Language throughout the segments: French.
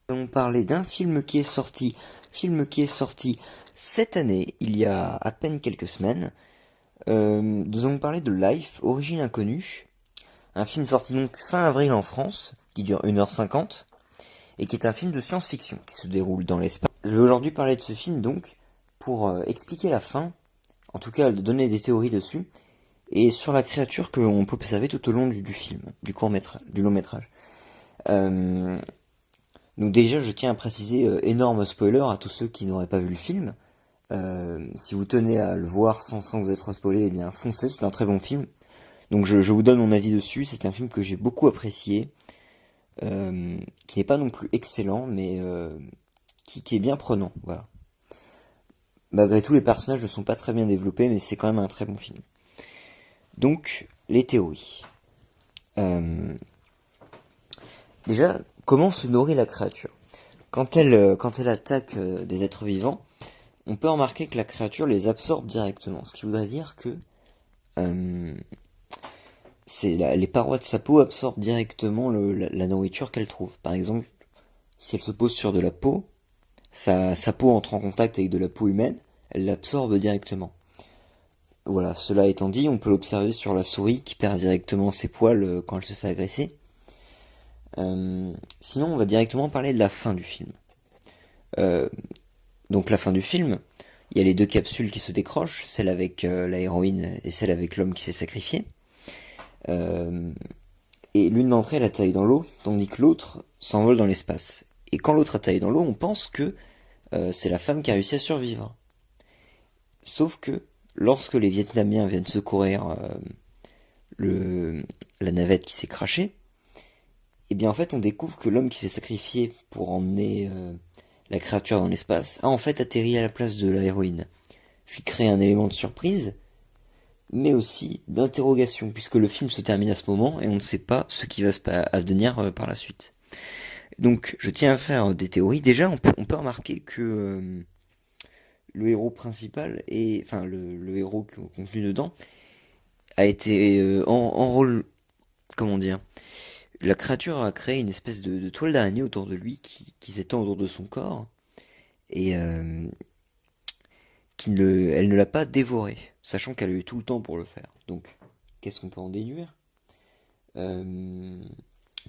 Nous allons parler d'un film qui est sorti cette année, il y a à peine quelques semaines. Nous allons parler de Life, Origine inconnue, un film sorti donc fin avril en France, qui dure 1h50, et qui est un film de science-fiction qui se déroule dans l'espace. Je vais aujourd'hui parler de ce film donc pour expliquer la fin, en tout cas donner des théories dessus, et sur la créature que l'on peut observer tout au long du film, du court-métrage, du long-métrage. Euh, Donc déjà, je tiens à préciser, énorme spoiler à tous ceux qui n'auraient pas vu le film. Si vous tenez à le voir sans vous être spoilé, eh bien foncez, c'est un très bon film. Donc je vous donne mon avis dessus, c'est un film que j'ai beaucoup apprécié, qui n'est pas non plus excellent, mais qui est bien prenant, voilà. Malgré tout, les personnages ne sont pas très bien développés, mais c'est quand même un très bon film. Donc, les théories. Euh, Déjà, comment se nourrit la créature? Quand elle attaque des êtres vivants, on peut remarquer que la créature les absorbe directement, ce qui voudrait dire que euh, les parois de sa peau absorbent directement la nourriture qu'elle trouve. Par exemple, si elle se pose sur de la peau, sa peau entre en contact avec de la peau humaine, elle l'absorbe directement. Voilà, cela étant dit, on peut l'observer sur la souris qui perd directement ses poils quand elle se fait agresser. Sinon, on va directement parler de la fin du film. Euh, donc la fin du film, il y a les deux capsules qui se décrochent, celle avec la héroïne et celle avec l'homme qui s'est sacrifié. Euh, et l'une d'entre elles atterrit dans l'eau, tandis que l'autre s'envole dans l'espace. Et quand l'autre atterrit dans l'eau, on pense que c'est la femme qui a réussi à survivre. Sauf que lorsque les Vietnamiens viennent secourir le, la navette qui s'est crashée, et bien en fait on découvre que l'homme qui s'est sacrifié pour emmener la créature dans l'espace a en fait atterri à la place de la héroïne. Ce qui crée un élément de surprise, mais aussi d'interrogation, puisque le film se termine à ce moment et on ne sait pas ce qui va se advenir par la suite. Donc, je tiens à faire des théories. Déjà, on peut remarquer que le héros principal, enfin le héros contenu dedans, a été en rôle, comment dire, la créature a créé une espèce de toile d'araignée autour de lui qui s'étend autour de son corps et elle ne l'a pas dévoré, sachant qu'elle a eu tout le temps pour le faire. Donc, qu'est-ce qu'on peut en déduire? Euh,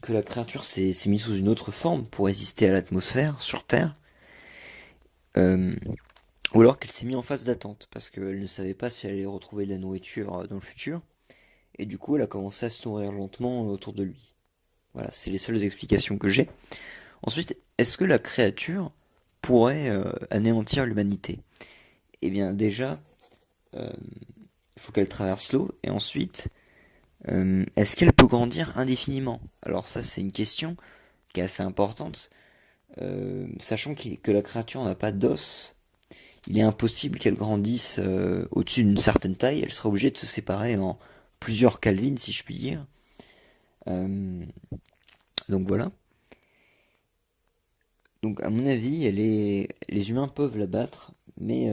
que la créature s'est mise sous une autre forme pour résister à l'atmosphère sur Terre, euh, ou alors qu'elle s'est mise en phase d'attente parce qu'elle ne savait pas si elle allait retrouver de la nourriture dans le futur, et du coup elle a commencé à se nourrir lentement autour de lui. Voilà, c'est les seules explications que j'ai. Ensuite, est-ce que la créature pourrait anéantir l'humanité? Eh bien déjà, euh, il faut qu'elle traverse l'eau, et ensuite, est-ce qu'elle peut grandir indéfiniment? Alors ça c'est une question qui est assez importante. Sachant que la créature n'a pas d'os, il est impossible qu'elle grandisse au-dessus d'une certaine taille. Elle sera obligée de se séparer en plusieurs Calvin, si je puis dire. Euh, donc voilà. Donc à mon avis, les humains peuvent la battre, mais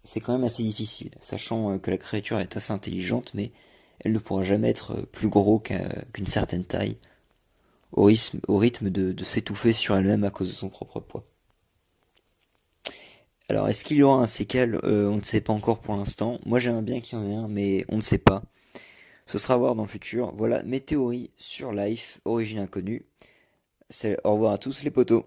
c'est quand même assez difficile, sachant que la créature est assez intelligente, mais elle ne pourra jamais être plus gros qu'une certaine taille, au rythme de s'étouffer sur elle-même à cause de son propre poids. Alors, est-ce qu'il y aura un séquel? On ne sait pas encore pour l'instant. Moi, j'aimerais bien qu'il y en ait un, mais on ne sait pas. Ce sera à voir dans le futur. Voilà mes théories sur Life, origine inconnue. Au revoir à tous les potos.